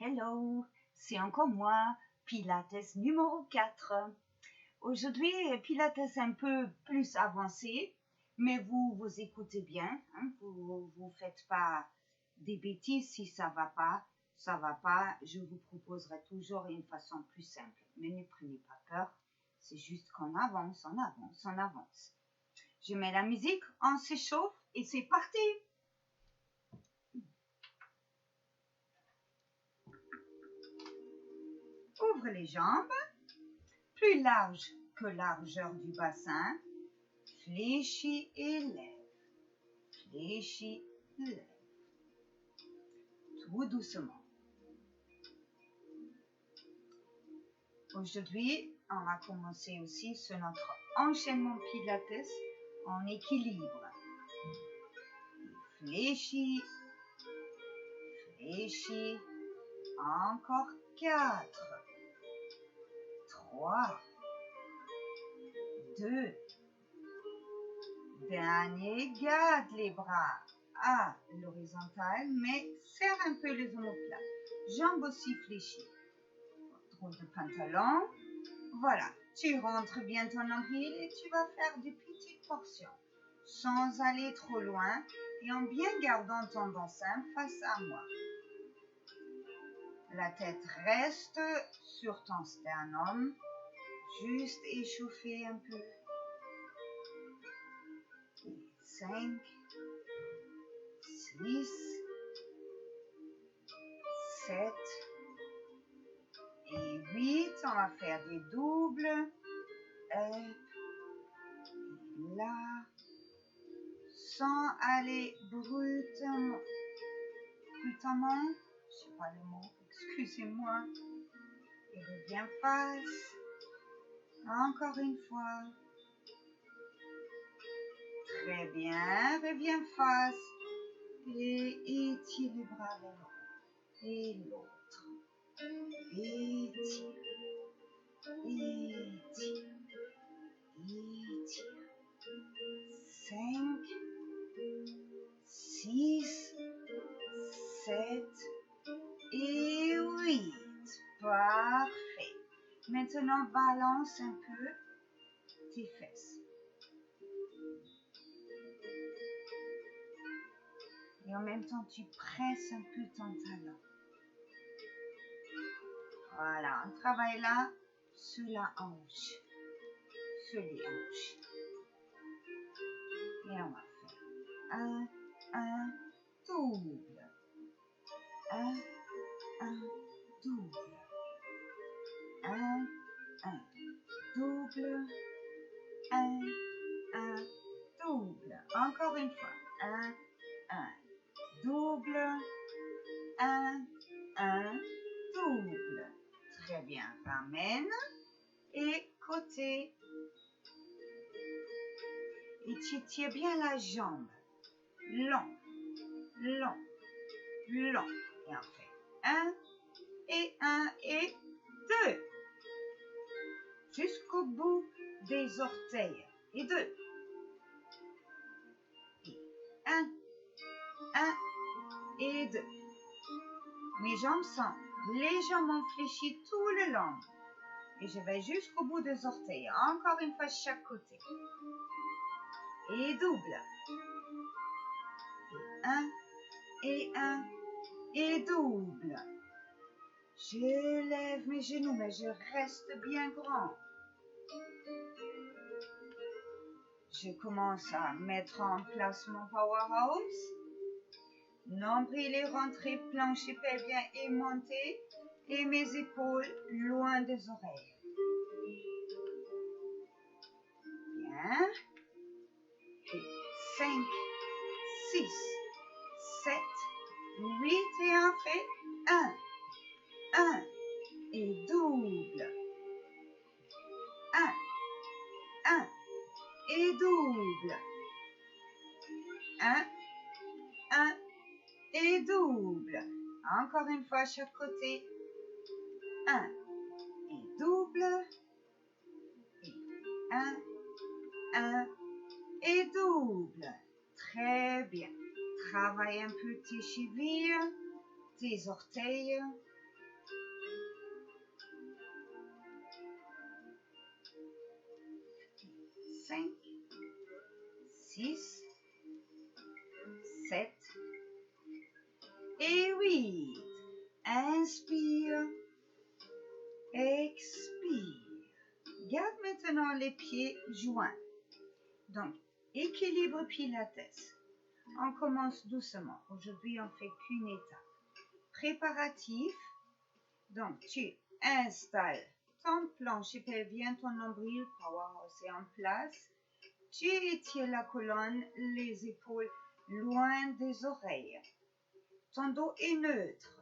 Hello, c'est encore moi, Pilates numéro 4. Aujourd'hui, Pilates un peu plus avancé, mais vous écoutez bien, hein, vous faites pas des bêtises si ça va pas, je vous proposerai toujours une façon plus simple. Mais ne prenez pas peur, c'est juste qu'on avance, on avance, on avance. Je mets la musique, on s'échauffe et c'est parti! Ouvre les jambes, plus large que largeur du bassin. Fléchis et lève. Fléchis, lève. Tout doucement. Aujourd'hui, on va commencer aussi sur notre enchaînement Pilates en équilibre. Fléchis, fléchis. Encore 4, 3, 2. Dernier, garde les bras à l'horizontale, mais serre un peu les omoplates. Jambes aussi fléchies. Drôle de pantalon. Voilà, tu rentres bien ton nombril et tu vas faire des petites portions, sans aller trop loin et en bien gardant ton bassin face à moi. La tête reste sur ton sternum, juste échauffer un peu. 5, 6, 7 et 8. On va faire des doubles. Et là, sans aller brutamment. Je sais pas le mot, excusez-moi. Et reviens face. Encore une fois. Très bien, reviens face. Et étire les bras vers l'autre. Et l'autre. Étire. Étire. Étire. 5, 6, 7 et 8. Parfait. Maintenant, balance un peu tes fesses. Et en même temps, tu presses un peu ton talon. Voilà, on travaille là sur la hanche. Sur les hanches. Et on va faire un double. Un double. Un double. Un double. Encore une fois. Un double. Un double. Très bien. Ramène. Et côté. Et tu tires bien la jambe. Long. Long. Long. Et on fait 1 et 2. Jusqu'au bout des orteils. Et 2. Et 1 et 2. Mes jambes sont légèrement fléchies tout le long. Et je vais jusqu'au bout des orteils. Encore une fois chaque côté. Et double. Et 1 et double. Je lève mes genoux, mais je reste bien grand. Je commence à mettre en place mon powerhouse. Nombril est rentré, plancher pelvien aimanté et mes épaules loin des oreilles. Bien. Et 5, 6, 7, 8 et on fait 1 et double. 1 et double. 1 et double. Encore une fois, chaque côté. 1 et double. Et 1 et double. Très bien. Travaille un peu tes chevilles, tes orteils. 5, 6, 7 et 8. Inspire, expire. Garde maintenant les pieds joints. Donc, équilibre Pilates. On commence doucement. Aujourd'hui, on fait qu'une étape. Préparatif. Donc, tu installes ton plancher pelvien, ton nombril, powerhouse est en place. Tu étires la colonne, les épaules loin des oreilles. Ton dos est neutre.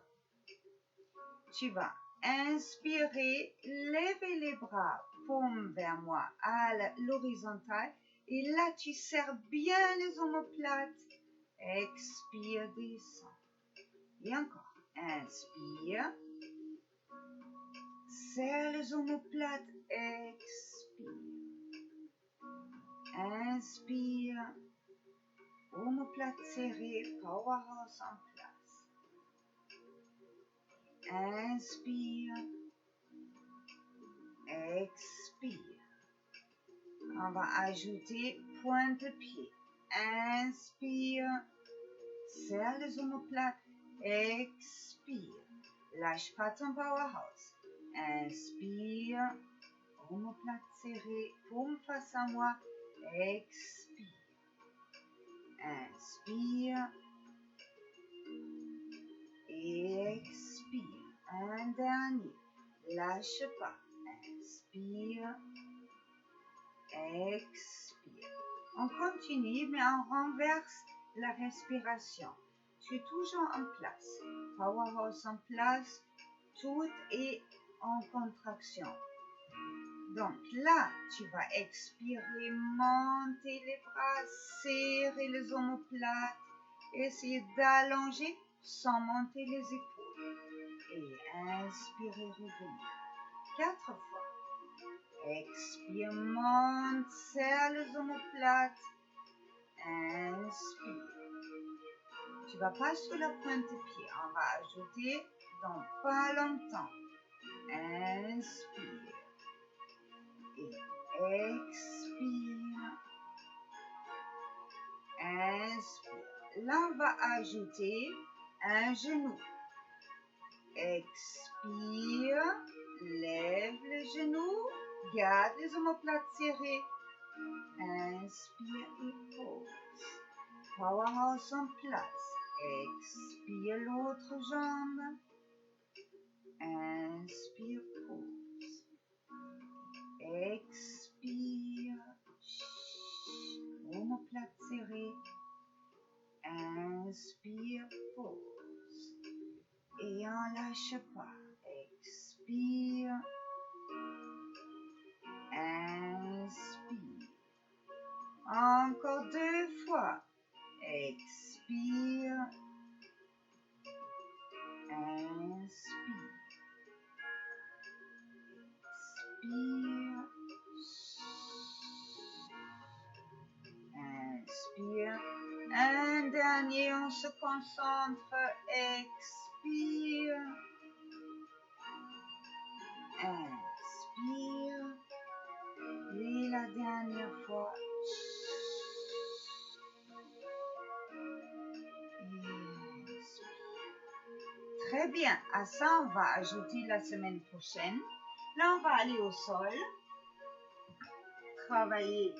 Tu vas inspirer, lever les bras, paume vers moi à l'horizontale. Et là, tu serres bien les omoplates. Expire, descends. Et encore. Inspire. Serre les omoplates. Expire. Inspire. Omoplate serrée. Powerhouse en place. Inspire. Expire. On va ajouter pointe de pied. Inspire. Serre les omoplates. Expire. Lâche pas ton powerhouse. Inspire. Omoplate serrée. Paume face à moi. Expire. Inspire. Expire. Un dernier. Lâche pas. Inspire. Expire. On continue, mais on renverse la respiration. Tu es toujours en place. Powerhouse en place. Tout est en contraction. Donc là, tu vas expirer, monter les bras, serrer les omoplates, essayer d'allonger sans monter les épaules. Et inspirer, revenir. 4 fois. Expire, monte, serre les omoplates. Inspire. Tu vas pas sur la pointe de pied. On va ajouter dans pas longtemps. Inspire. Et expire. Inspire. Là, on va ajouter un genou. Expire. Lève le genou. Garde les omoplates serrées. Inspire et pose. Powerhouse en place. Expire l'autre jambe. Inspire, pose. Expire. Omoplate serrée. Inspire, pose. Et on lâche pas. Expire. Inspire. Encore 2 fois. Expire. Inspire. Expire. Inspire. Un dernier, on se concentre. Expire. Inspire. Et la dernière fois. Très bien. À ça, on va ajouter la semaine prochaine. Là, on va aller au sol. Travailler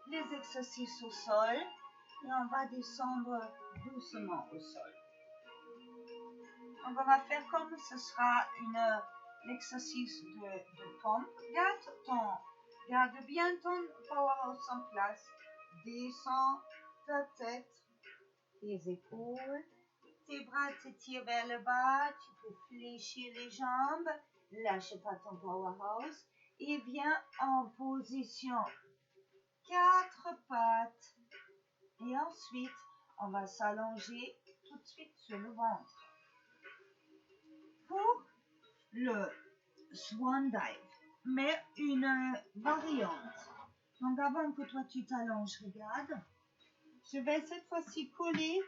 les exercices au sol. Et on va descendre doucement au sol. On va faire comme ce sera l'exercice de pompe. Garde bien ton powerhouse en place. Descends ta tête, tes épaules. Tes bras t'étirent vers le bas, tu peux fléchir les jambes, lâche pas ton powerhouse et viens en position 4 pattes. Et ensuite, on va s'allonger tout de suite sur le ventre. Pour le swan dive, mais une variante. Donc avant que toi tu t'allonges, regarde, je vais cette fois-ci coller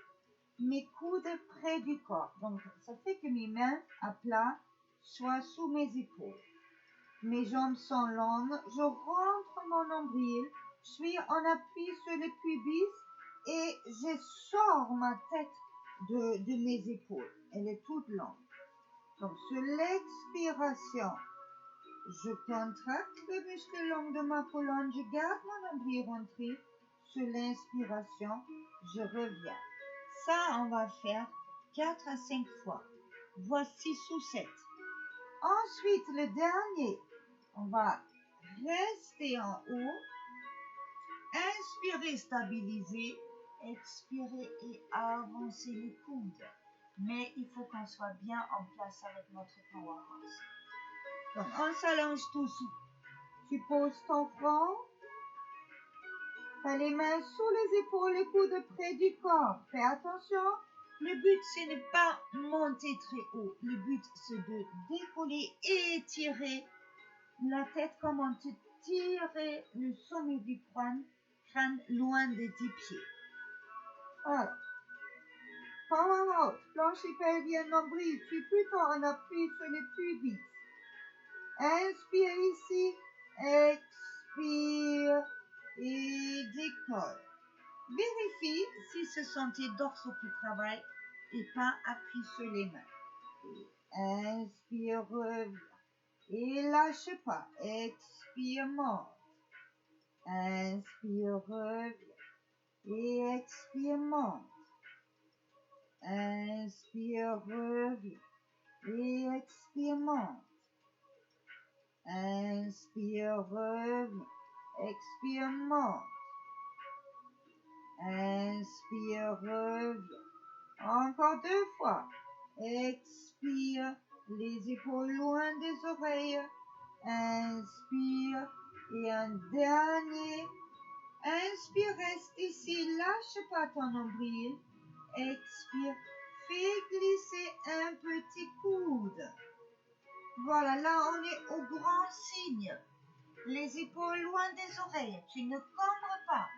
mes coudes près du corps. Donc, ça fait que mes mains à plat soient sous mes épaules. Mes jambes sont longues. Je rentre mon nombril On appuie sur le pubis et je sors ma tête de mes épaules. Elle est toute longue. Donc, sur l'expiration, je contracte le muscle long de ma colonne, je garde mon nombril rentré. Sur l'inspiration, je reviens. Ça, on va faire 4 à 5 fois, voire 6 ou 7. Ensuite, le dernier, on va rester en haut, inspirer, stabiliser, expirer et avancer les coudes. Mais il faut qu'on soit bien en place avec notre powerhouse. Donc, on s'allonge tous. Tu poses ton front. Tu as les mains sous les épaules, les coudes près du corps. Fais attention. Le but, ce n'est pas monter très haut. Le but, c'est de décoller et étirer la tête comme on te tirait le sommet du crâne loin de tes pieds. Voilà. Powerhouse, plancher pelvien, nombril. Tu es plutôt en appui sur le pubis. Inspire ici, expire et décolle. Vérifie si ce sont tes dorsaux qui travaillent et pas appui sur les mains. Inspire, reviens. Et lâche pas. Expire, monte. Inspire, reviens. Et expire, monte. Inspire, reviens. Et expire, monte. Inspire, reviens. Expire, monte. Inspire, reviens. Encore 2 fois. Expire, les épaules loin des oreilles. Inspire. Et un dernier. Inspire, reste ici. Lâche pas ton nombril. Expire. Fais glisser un petit coude. Voilà, là on est au grand signe. Les épaules loin des oreilles. Tu ne combres pas.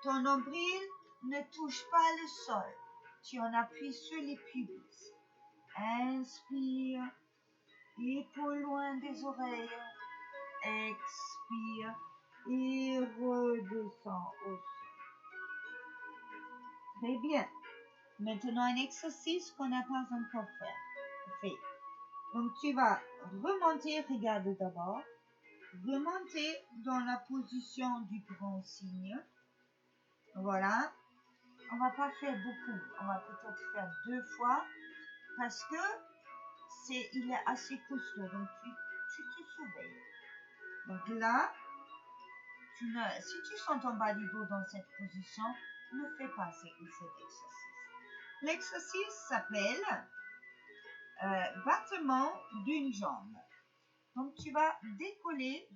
Ton nombril ne touche pas le sol. Tu en appuies sur les pubis. Inspire. Épaules loin des oreilles. Expire. Et redescends au sol. Très bien. Maintenant, un exercice qu'on n'a pas encore fait. Donc, tu vas remonter, regarde d'abord. Remonter dans la position du grand signe. Voilà. On va pas faire beaucoup. On va peut-être faire 2 fois parce que il est assez costaud. Donc, tu te surveilles. Donc là, si tu sens ton bas du dos dans cette position, ne fais pas cet exercice. L'exercice s'appelle battement d'une jambe. Donc, tu vas décoller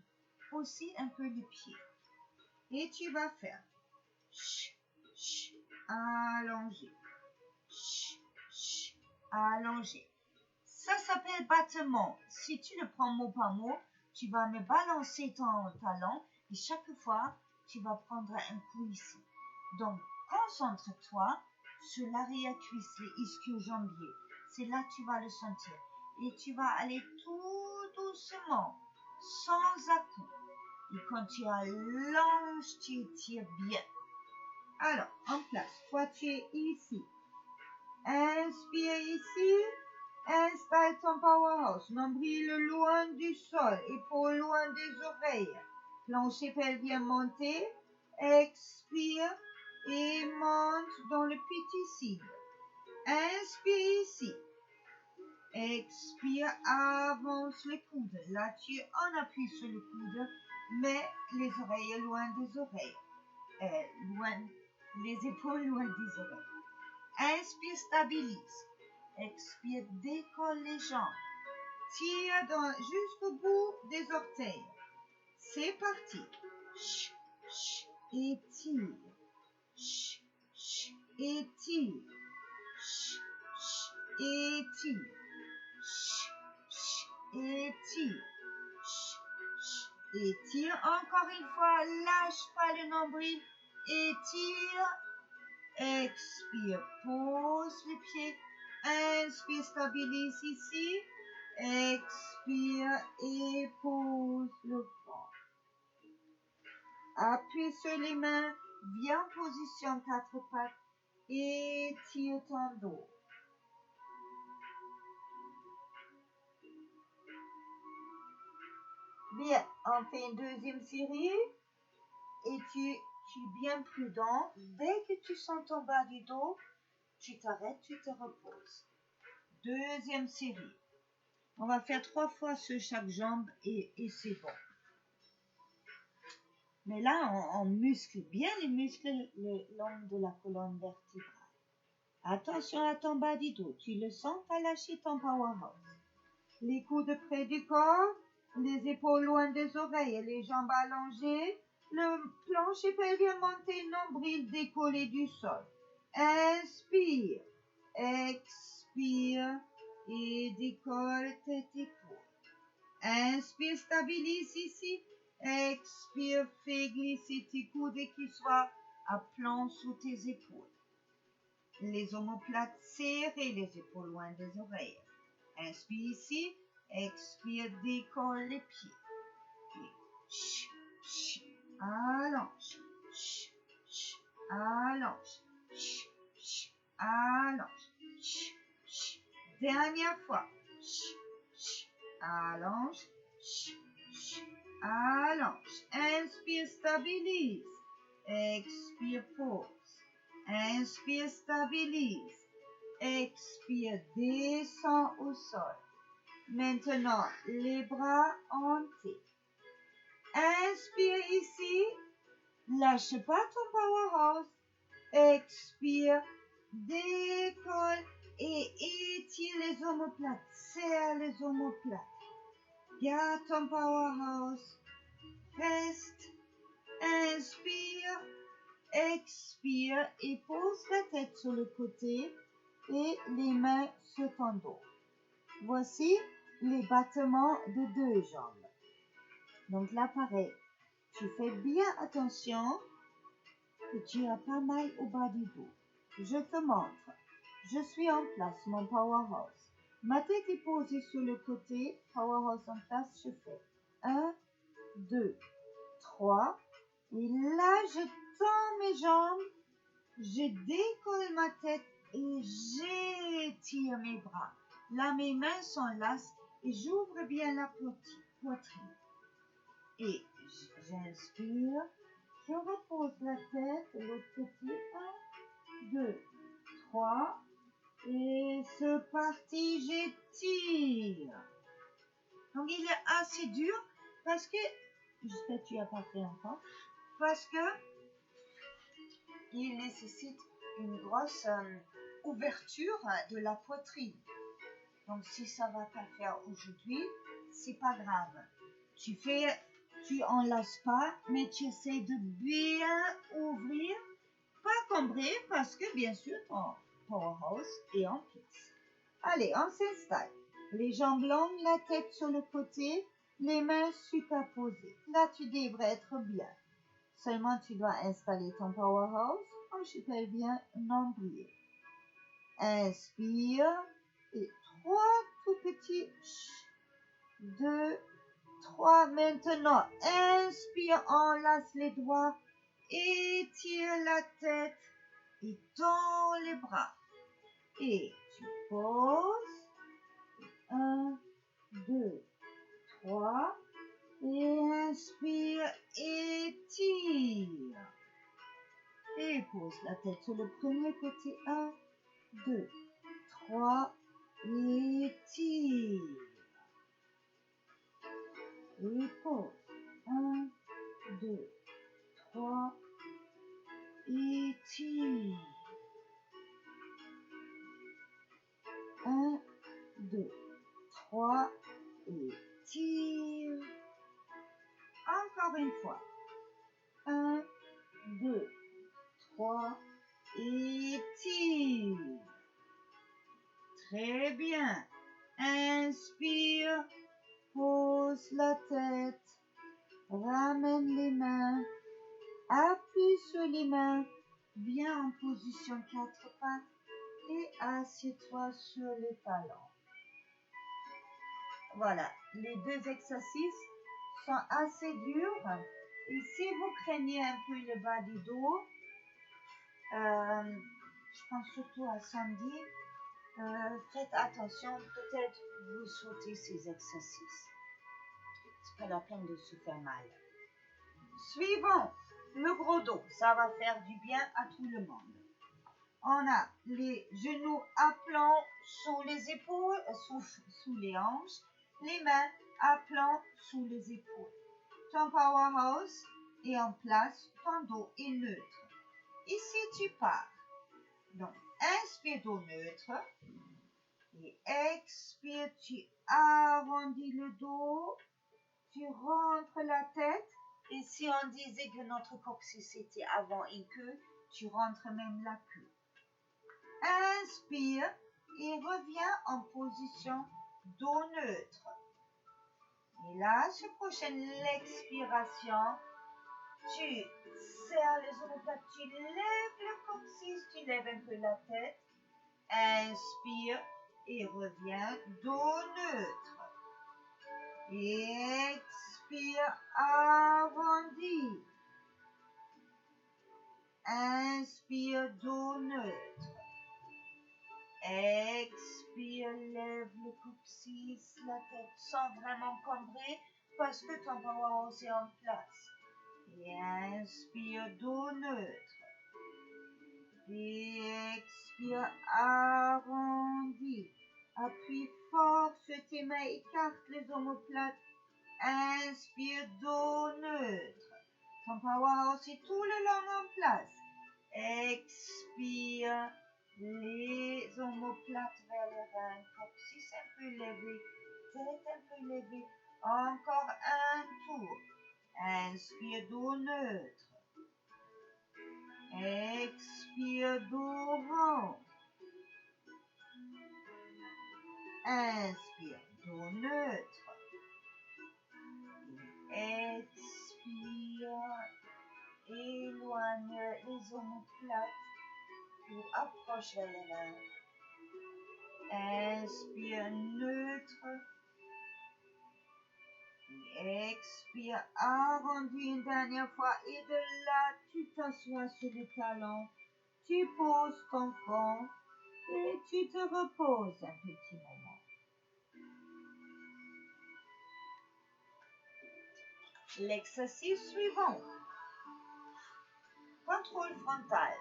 aussi un peu les pieds. Et tu vas faire allonger. Allonger. Ça s'appelle battement. Si tu le prends mot par mot, tu vas me balancer ton talon et chaque fois, tu vas prendre un coup ici. Donc, concentre-toi sur l'arrière-cuisse, les ischio-jambiers. C'est là que tu vas le sentir. Et tu vas aller tout doucement, sans à-coups. Et quand tu allonges, tu étires bien. Alors, en place. Toi, tu es ici. Inspire ici. Installe ton powerhouse. Nombril loin du sol. Épaules loin des oreilles. Plancher pelvien monté. Expire. Et monte dans le petit signe. Inspire ici. Expire, avance le coude. Là, tu en appuies sur le coude, mais les oreilles loin des oreilles. Les épaules loin des oreilles. Inspire, stabilise. Expire, décolle les jambes. Tire jusqu'au bout des orteils. C'est parti. Étire. Étire. Étire. Étire. Étire. Encore une fois, lâche pas le nombril. Étire. Expire. Pose les pieds. Inspire, stabilise ici. Expire et pose le front. Appuie appuie sur les mains, viens en position quatre pattes et tire ton dos. Bien, on fait une deuxième série et tu es bien prudent. Dès que tu sens ton bas du dos, tu t'arrêtes, tu te reposes. Deuxième série. On va faire 3 fois sur chaque jambe et c'est bon. Mais là, on muscle bien les muscles le long de la colonne vertébrale. Attention à ton bas du dos. Tu le sens, pas lâcher ton powerhouse. Les coudes près du corps, les épaules loin des oreilles et les jambes allongées. Le plancher pelvien monté, nombril décollé du sol. Inspire, expire et décolle tes épaules. Inspire, stabilise ici. Expire, fais glisser tes coudes et qu'ils soient à plan sous tes épaules. Les omoplates serrées, les épaules loin des oreilles. Inspire ici. Expire, décolle les pieds. Et allonge. Allonge. Allonge. Dernière fois. Allonge. Allonge. Inspire, stabilise. Expire, pause. Inspire, stabilise. Expire, descend au sol. Maintenant, les bras en T. Inspire ici. Lâche pas ton powerhouse. Expire, décolle et étire les omoplates. Serre les omoplates. Garde ton powerhouse. Reste. Inspire. Expire et pose la tête sur le côté et les mains sur ton dos. Voici les battements de 2 jambes. Donc là, pareil, tu fais bien attention que tu as pas mal au bas du dos. Je te montre. Je suis en place, mon powerhouse. Ma tête est posée sur le côté, powerhouse en place, je fais 1, 2, 3. Et là, je tends mes jambes, je décolle ma tête et j'étire mes bras. Là, mes mains sont lasses et j'ouvre bien la poitrine. Et j'inspire, je repose la tête, l'autre côté, 1, 2, 3. Et c'est parti, j'étire. Donc, il est assez dur parce que, j'espère que tu n'as pas fait encore, parce que il nécessite une grosse ouverture de la poitrine. Donc, si ça va pas faire aujourd'hui, c'est pas grave. Tu enlaces pas, mais tu essaies de bien ouvrir, pas combrer, parce que bien sûr, ton powerhouse est en place. Allez, on s'installe. Les jambes longues, la tête sur le côté, les mains superposées. Là, tu devrais être bien. Seulement, tu dois installer ton powerhouse en pelvien nombril. Inspire et 3 tout petits. 2, 3. Maintenant, inspire, enlace les doigts, étire la tête et tends les bras. Et tu poses. 1, 2, 3. Et inspire, étire. Et pose la tête sur le premier côté. 1, 2, 3. Étire. Et pose. 1, 2, 3. Étire. 1, 2, 3. Étire. Encore une fois. 1, 2, 3. Étire. Très bien. Inspire. Pose la tête. Ramène les mains. Appuie sur les mains. Viens en position 4 pattes. Et assieds-toi sur les talons. Voilà. Les 2 exercices sont assez durs. Et si vous craignez un peu le bas du dos, je pense surtout à Sandy, faites attention, peut-être vous sautez ces exercices. C'est pas la peine de se faire mal. Suivant, le gros dos, ça va faire du bien à tout le monde. On a les genoux à plat sous les épaules, sous les hanches, les mains à plat sous les épaules. Ton powerhouse est en place, ton dos est neutre. Ici, tu pars. Donc, inspire dos neutre et expire, tu arrondis le dos, tu rentres la tête. Et si on disait que notre coccyx était avant une queue, tu rentres même la queue. Inspire et reviens en position dos neutre. Et là, sur prochaine l'expiration, tu serres les omoplates, tu lèves le coccyx, tu lèves un peu la tête. Inspire et reviens dos neutre. Expire, arrondi. Inspire, dos neutre. Expire, lève le coccyx, la tête sans vraiment cambrer parce que ton powerhouse est en place. Et inspire, dos neutre. Et expire, arrondi. Appuie fort sur tes mains, écarte les omoplates. Inspire, dos neutre. Ton powerhouse est tout le long en place. Expire, les omoplates vers le rein, coccyx un peu levé, tête un peu levée. Encore un tour. Inspire, dos neutre. Expire, dos rond. Inspire, dos neutre. Expire, éloigne les omoplates ou approche vers les reins. Inspire, neutre. Expire, arrondis une dernière fois et de là, tu t'assois sur les talons. Tu poses ton front et tu te reposes un petit moment. L'exercice suivant. Contrôle frontal.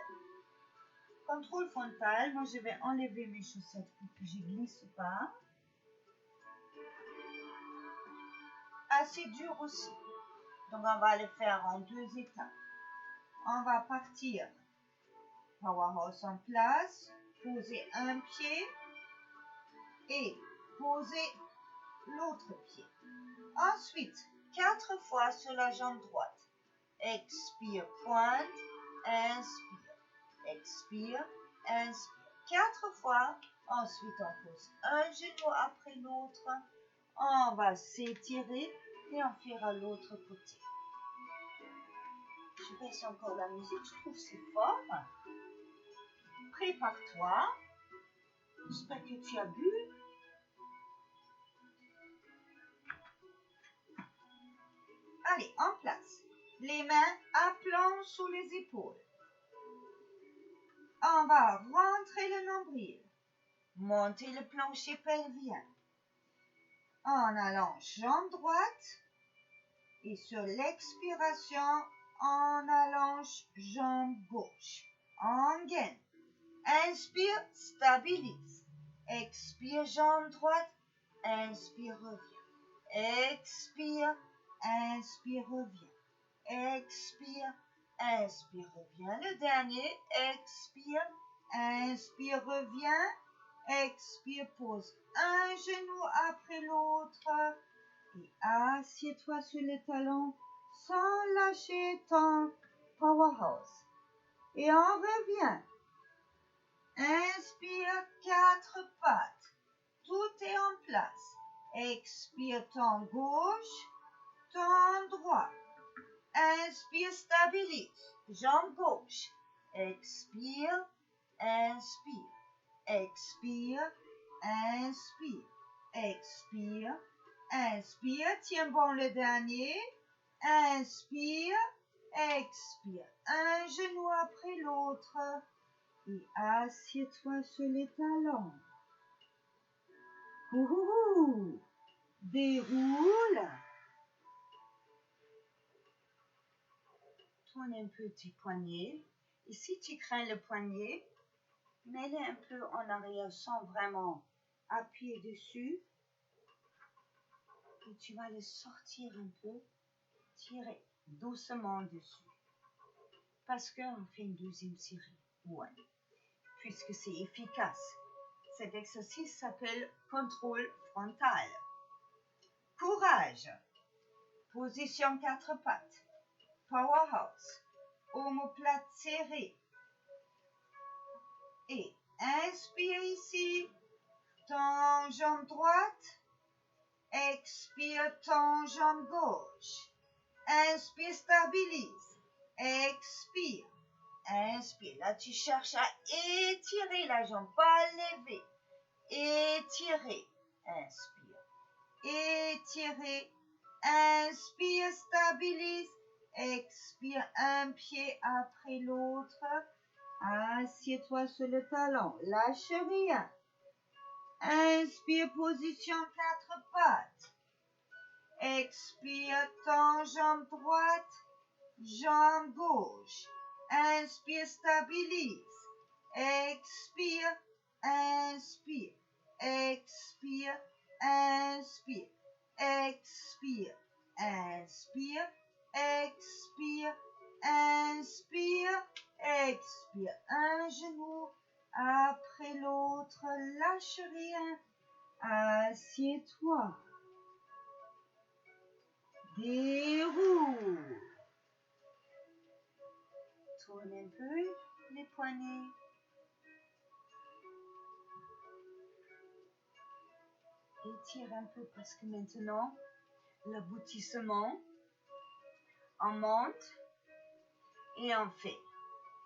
Contrôle frontal, moi je vais enlever mes chaussettes pour que je ne glisse pas. Assez dur aussi. Donc on va le faire en 2 étapes. On va partir. Powerhouse en place. Poser un pied. Et poser l'autre pied. Ensuite, 4 fois sur la jambe droite. Expire, pointe. Inspire. Expire, inspire. 4 fois. Ensuite, on pose un genou après l'autre. On va s'étirer et on fera l'autre côté. Je baisse encore la musique, je trouve que c'est fort. Prépare-toi. J'espère que tu as bu. Allez, en place. Les mains à plat sous les épaules. On va rentrer le nombril. Monter le plancher pelvien. En allant jambe droite. Et sur l'expiration, on allonge jambe gauche. En gaine. Inspire, stabilise. Expire, jambe droite. Inspire, reviens. Expire, inspire, reviens. Expire, inspire, reviens. Le dernier, expire, inspire, reviens. Expire, pose un genou après l'autre. Et assieds-toi sur les talons sans lâcher ton powerhouse. Et on revient. Inspire, 4 pattes. Tout est en place. Expire, ton gauche, ton droit. Inspire, stabilise. Jambe gauche. Expire, inspire. Expire, inspire. Expire, inspire. Tiens bon le dernier. Inspire, expire. Un genou après l'autre. Et assieds-toi sur les talons. Ouhouhou. Déroule. Tourne un peu tes poignets. Et si tu crains le poignet, mets-le un peu en arrière sans vraiment appuyer dessus. Et tu vas le sortir un peu, tirer doucement dessus. Parce qu'on fait une deuxième série. Ouais. Puisque c'est efficace. Cet exercice s'appelle contrôle frontal. Courage. Position 4 pattes. Powerhouse. Omoplate serrée. Et inspire ici. Tends jambe droite. Expire, tends jambe gauche. Inspire, stabilise. Expire. Inspire. Là, tu cherches à étirer la jambe, pas lever. Étirer. Inspire. Étirer. Inspire, stabilise. Expire, un pied après l'autre. Assieds-toi sur le talon. Lâche rien. Inspire, position 4 pattes. Expire, tends jambe droite, jambe gauche. Inspire, stabilise. Expire, inspire. Expire, inspire. Expire, inspire. Expire, inspire. Expire. Un genou après l'autre. Lâche rien. Assieds-toi. Déroule. Tourne un peu les poignets. Étire un peu parce que maintenant, l'aboutissement, on monte et on fait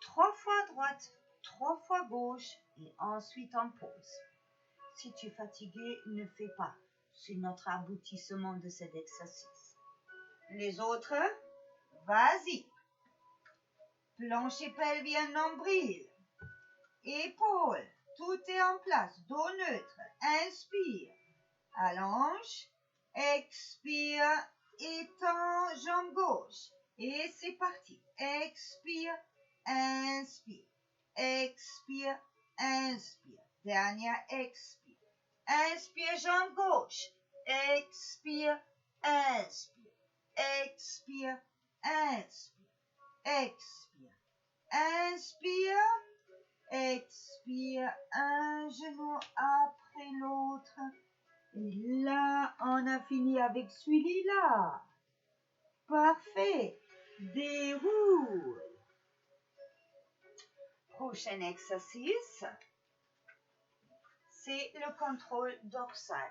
3 fois droite, 3 fois gauche et ensuite on pose. Si tu es fatigué, ne fais pas. C'est notre aboutissement de cet exercice. Les autres, vas-y. Plancher pelvien, nombril. Épaules, tout est en place. Dos neutre. Inspire. Allonge. Expire. Étends jambe gauche. Et c'est parti. Expire. Inspire. Expire. Inspire. Dernière expire. Inspire jambe gauche. Expire. Inspire. Expire. Inspire. Expire. Inspire. Expire. Un genou après l'autre. Et là, on a fini avec celui-là. Parfait. Déroule. Prochain exercice, c'est le contrôle dorsal.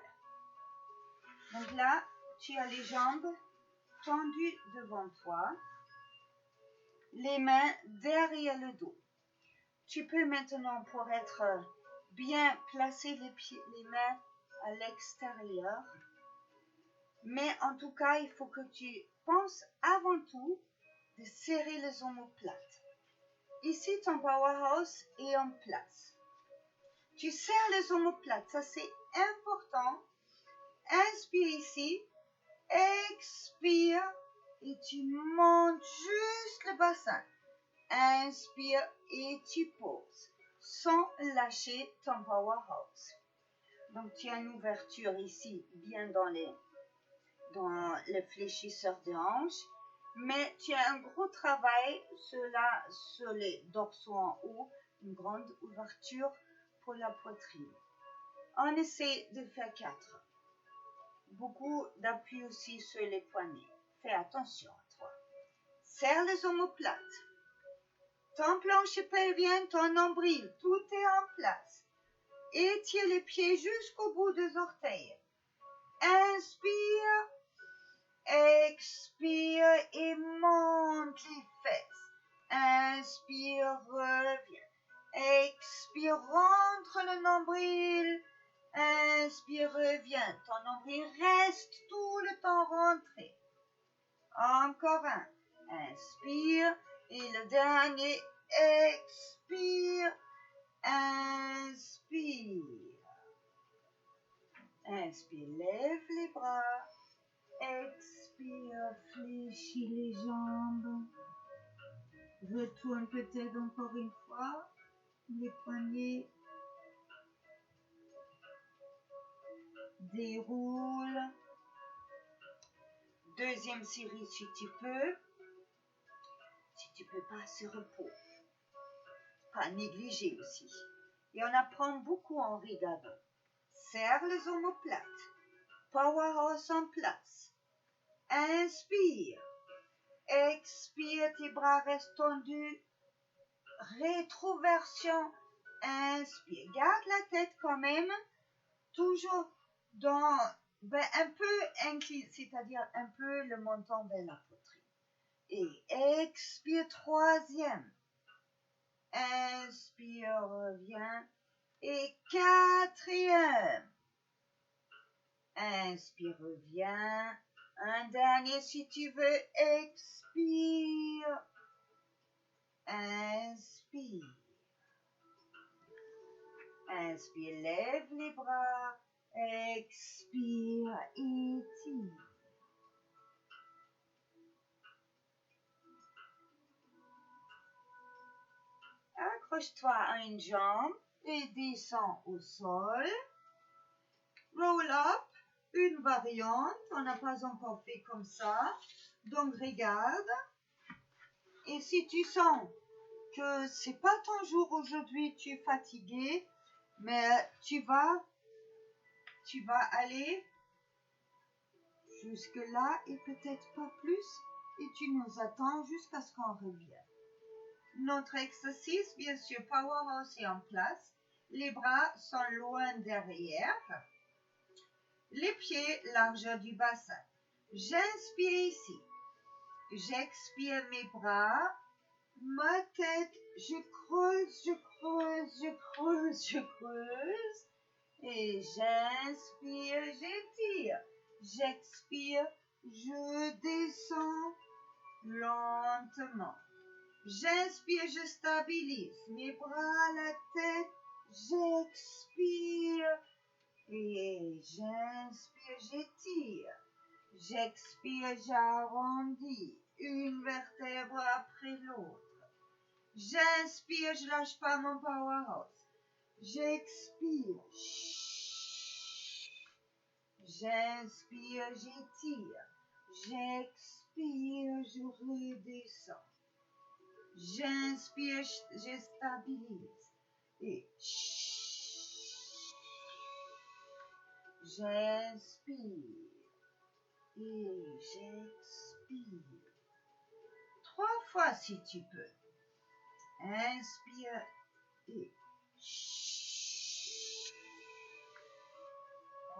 Donc là, tu as les jambes tendues devant toi, les mains derrière le dos. Tu peux maintenant, pour être bien, placer les mains à l'extérieur. Mais en tout cas, il faut que tu penses avant tout de serrer les omoplates. Ici, ton powerhouse est en place. Tu serres les omoplates, ça c'est important. Inspire ici, expire et tu montes juste le bassin. Inspire et tu poses sans lâcher ton powerhouse. Donc tu as une ouverture ici bien dans le fléchisseur de hanche, mais tu as un gros travail sur les dorsaux en haut, une grande ouverture pour la poitrine. On essaie de faire 4. Beaucoup d'appui aussi sur les poignets. Fais attention à toi. Serre les omoplates. Ton plancher pelvien, ton nombril, tout est en place. Étire les pieds jusqu'au bout des orteils. Inspire, expire et monte les fesses. Inspire, reviens. Expire, rentre le nombril. Inspire, reviens. Ton nombril reste tout le temps rentré. Encore un. Inspire. Et le dernier, expire. Inspire. Inspire, lève les bras. Expire, fléchis les jambes. Retourne peut-être encore une fois. Les poignets. Déroule. Deuxième série si tu peux. Si tu peux pas, se repos. Pas négliger aussi. Et on apprend beaucoup en regardant. Serre les omoplates. Powerhouse en place. Inspire. Expire, tes bras restent tendus. Rétroversion. Inspire. Garde la tête quand même. Toujours dans un peu incliné, c'est-à-dire un peu le menton vers la poitrine. Et expire, troisième. Inspire, reviens. Et quatrième. Inspire, reviens. Un dernier si tu veux. Expire. Inspire. Inspire, lève les bras. Expire, étire. Accroche-toi à une jambe et descends au sol. Roll up, une variante. On n'a pas encore fait comme ça. Donc regarde. Et si tu sens que c'est pas ton jour aujourd'hui, tu es fatigué, mais tu vas aller jusque là et peut-être pas plus. Et tu nous attends jusqu'à ce qu'on revienne. Notre exercice, bien sûr, powerhouse est en place. Les bras sont loin derrière. Les pieds, largeur du bassin. J'inspire ici. J'expire mes bras. Ma tête, je creuse, je creuse, je creuse, je creuse. Et j'inspire, j'étire. J'expire, je descends lentement. J'inspire, je stabilise mes bras, la tête, j'expire et j'inspire, j'étire. J'expire, j'arrondis une vertèbre après l'autre. J'inspire, je lâche pas mon powerhouse. J'expire. J'inspire, j'étire. J'expire, je redescends. J'inspire, je stabilise. Et j'inspire. Et j'expire. 3 fois si tu peux. Inspire et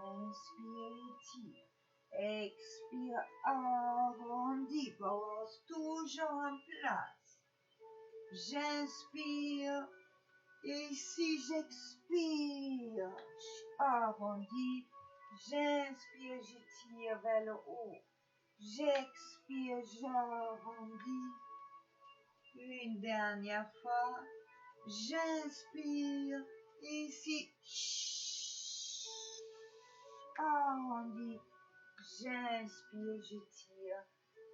inspire et tire. Expire, arrondi, pose toujours en place. J'inspire et ici j'expire. Arrondi, j'inspire, j'étire vers le haut. J'expire, j'arrondis. Une dernière fois. J'inspire. Ici. Arrondi. J'inspire, j'étire.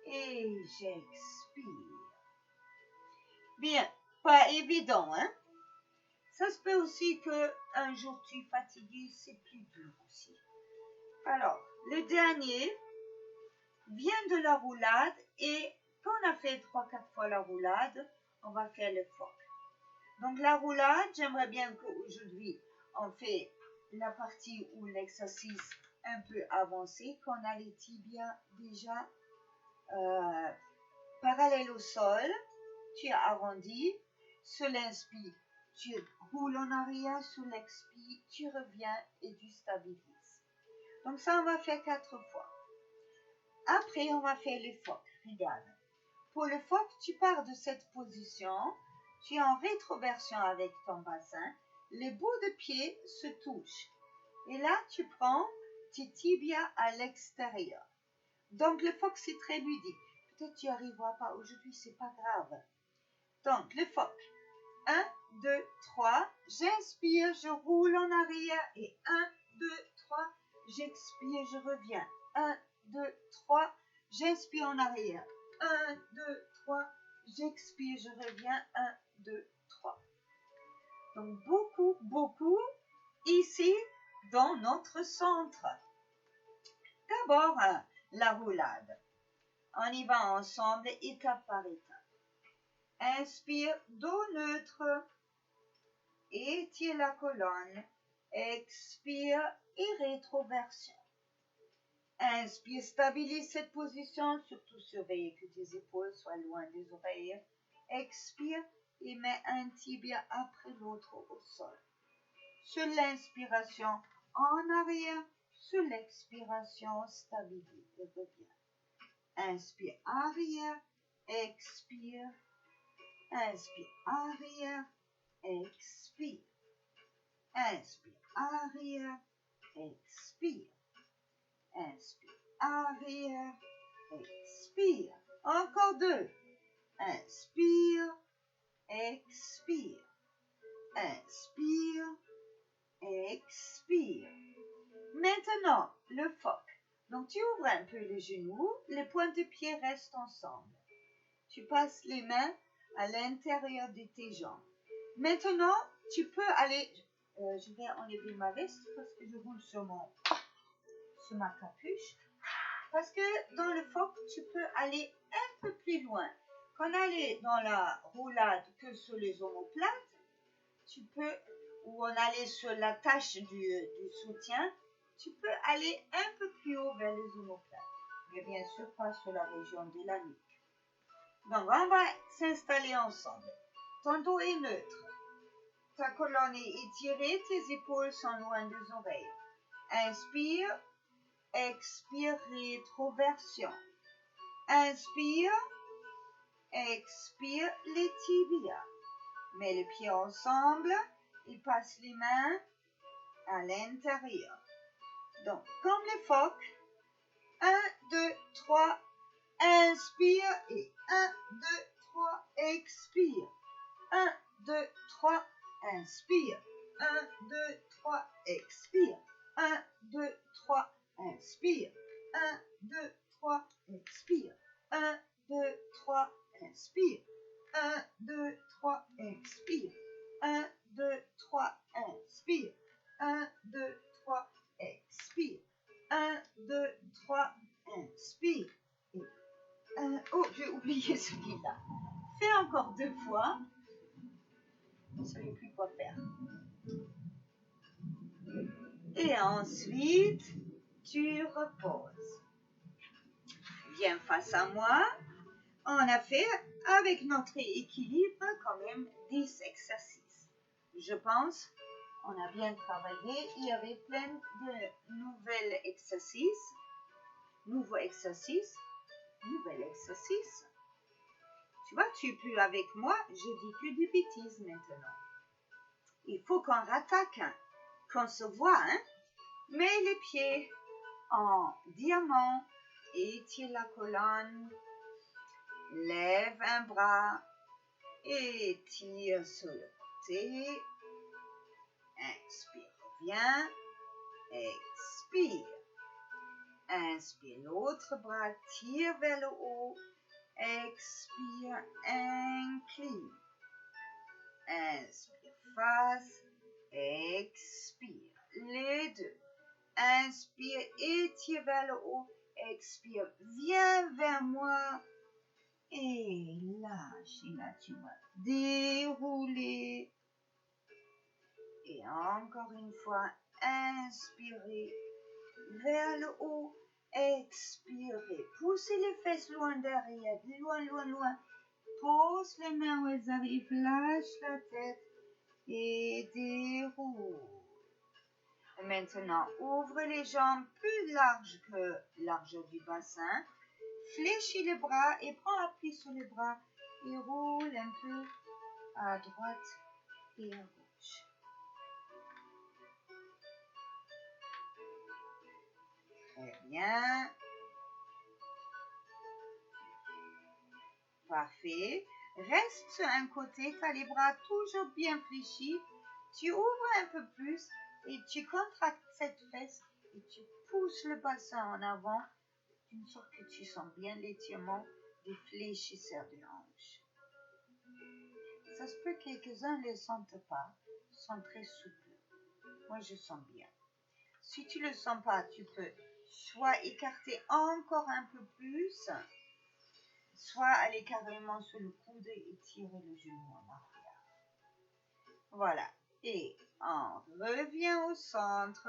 Et j'expire. Bien. Pas évident, hein? Ça se peut aussi qu'un jour tu es fatigué, c'est plus dur aussi. Alors, le dernier vient de la roulade et quand on a fait 3-4 fois la roulade, on va faire le phoque. Donc la roulade, j'aimerais bien qu'aujourd'hui, on fait la partie où l'exercice un peu avancé, qu'on a les tibias déjà parallèles au sol, tu arrondis, sur l'inspire, tu roules en arrière, sur l'expire, tu reviens et tu stabilises. Donc ça, on va faire 4 fois. Après, on va faire le phoque. Regarde. Pour le phoque, tu pars de cette position, tu es en rétroversion avec ton bassin, les bouts de pied se touchent. Et là, tu prends tes tibias à l'extérieur. Donc, le phoque, c'est très ludique. Peut-être tu n'y arriveras pas aujourd'hui, c'est pas grave. Donc, le phoque. 1, 2, 3. J'inspire, je roule en arrière. Et 1, 2, 3. J'expire, je reviens. 1, 2, 3. J'inspire en arrière. 1, 2, 3. J'expire, je reviens. 1, 2, 3. Donc, beaucoup ici dans notre centre. D'abord, la roulade. On y va ensemble, étape par étape. Inspire, dos neutre. Étire la colonne. Expire et rétroversion. Inspire, stabilise cette position, surtout surveille que tes épaules soient loin des oreilles. Expire et mets un tibia après l'autre au sol. Sur l'inspiration, en arrière. Sur l'expiration, stabilise et reviens. Inspire, arrière, expire. Inspire, arrière, expire. Inspire, arrière, expire. Inspire, arrière, expire. Encore 2. Inspire, expire. Inspire, expire. Maintenant, le phoque. Donc, tu ouvres un peu les genoux, les pointes de pied restent ensemble. Tu passes les mains à l'intérieur de tes jambes. Maintenant, tu peux aller... je vais enlever ma veste parce que je roule sur ma capuche. Parce que dans le phoque, tu peux aller un peu plus loin. Quand on allait dans la roulade que sur les omoplates, tu peux, ou on allait sur la tâche du soutien, tu peux aller un peu plus haut vers les omoplates. Mais bien sûr, pas sur la région de la nuque. Donc, on va s'installer ensemble. Ton dos est neutre. Ta colonne est étirée, tes épaules sont loin des oreilles. Inspire, expire, rétroversion. Inspire, expire, les tibias. Mets les pieds ensemble et passe les mains à l'intérieur. Donc, comme le phoque, 1, 2, 3, inspire et 1, 2, 3, expire. 1, 2, 3, inspire. 1, 2, 3, expire. 1, 2, 3, inspire. 1, 2, 3, expire. 1, 2, 3, inspire. 1, 2, 3, expire. 1, 2, 3, inspire. 1, 2, 3, expire. 1, 2, 3, inspire. Oh, j'ai oublié celui-là. Fais encore 2 fois. Je ne savais plus quoi faire. Et ensuite, tu reposes. Viens face à moi. On a fait, avec notre équilibre, quand même 10 exercices. Je pense, on a bien travaillé. Il y avait plein de nouveaux exercices. Tu vois, tu peux avec moi, je dis que des bêtises maintenant. Il faut qu'on rattaque, qu'on se voit, hein. Mets les pieds en diamant, étire la colonne, lève un bras, étire sur le côté, inspire, reviens, expire. Inspire l'autre bras, tire vers le haut, expire, incline. Inspire, face, expire. Les deux. Inspire, étire vers le haut, expire, viens vers moi. Et lâche, et là tu vas dérouler. Et encore une fois, inspirez vers le haut, expirez. Poussez les fesses loin derrière, loin. Pose les mains où elles arrivent, lâche la tête et déroule. Maintenant, ouvre les jambes plus larges que largeur du bassin. Fléchis les bras et prends appui sur les bras et roule un peu à droite et à gauche. Très bien. Parfait. Reste sur un côté, tu as les bras toujours bien fléchis. Tu ouvres un peu plus et tu contractes cette fesse et tu pousses le bassin en avant d'une sorte que tu sens bien l'étirement des fléchisseurs de hanche. Ça se peut que quelques-uns ne le sentent pas, ils sont très souples. Moi, je sens bien. Si tu ne le sens pas, tu peux soit écarter encore un peu plus, soit aller carrément sur le coude et tirer le genou en arrière. Voilà. Et on revient au centre,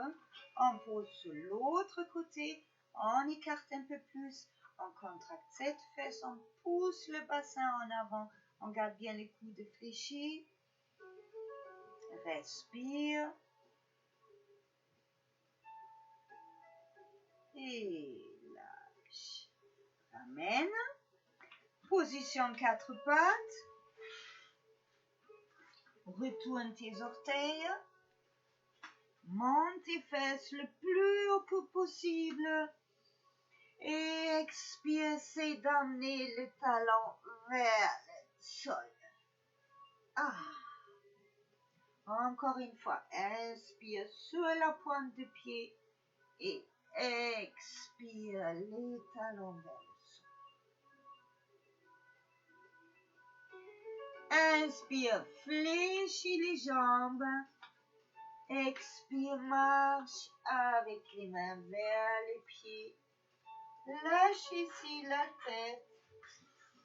on pose sur l'autre côté, on écarte un peu plus, on contracte cette fesse, on pousse le bassin en avant, on garde bien les coudes fléchis. Respire. Et lâche. Ramène. Position 4 pattes. Retourne tes orteils. Monte tes fesses le plus haut que possible. Et expire, essaie d'amener le talon vers le sol. Encore une fois, inspire sur la pointe de pied et expire les talons vers le sol. Inspire, fléchis les jambes. Expire, marche avec les mains vers les pieds. Lâche ici la tête,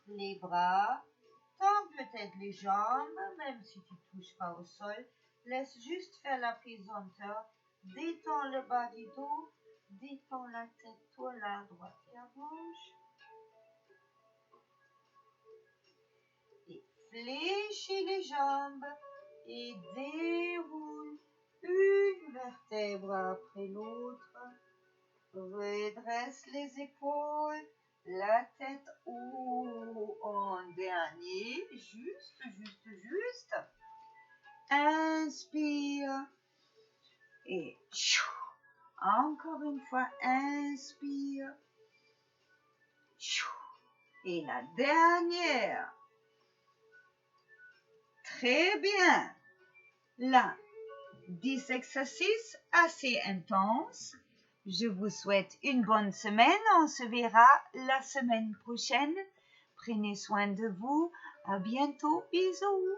les bras. Tends peut-être les jambes, même si tu ne touches pas au sol. Laisse juste faire la pesanteur. Détends le bas du dos. Détends la tête, toi à droite et à gauche. Et fléchis les jambes et déroule une vertèbre après l'autre. Redresse les épaules, la tête haut en dernier. Juste. Inspire. Et encore une fois, inspire. Et la dernière. Très bien. Là, 10 exercices assez intenses. Je vous souhaite une bonne semaine. On se verra la semaine prochaine. Prenez soin de vous. À bientôt. Bisous.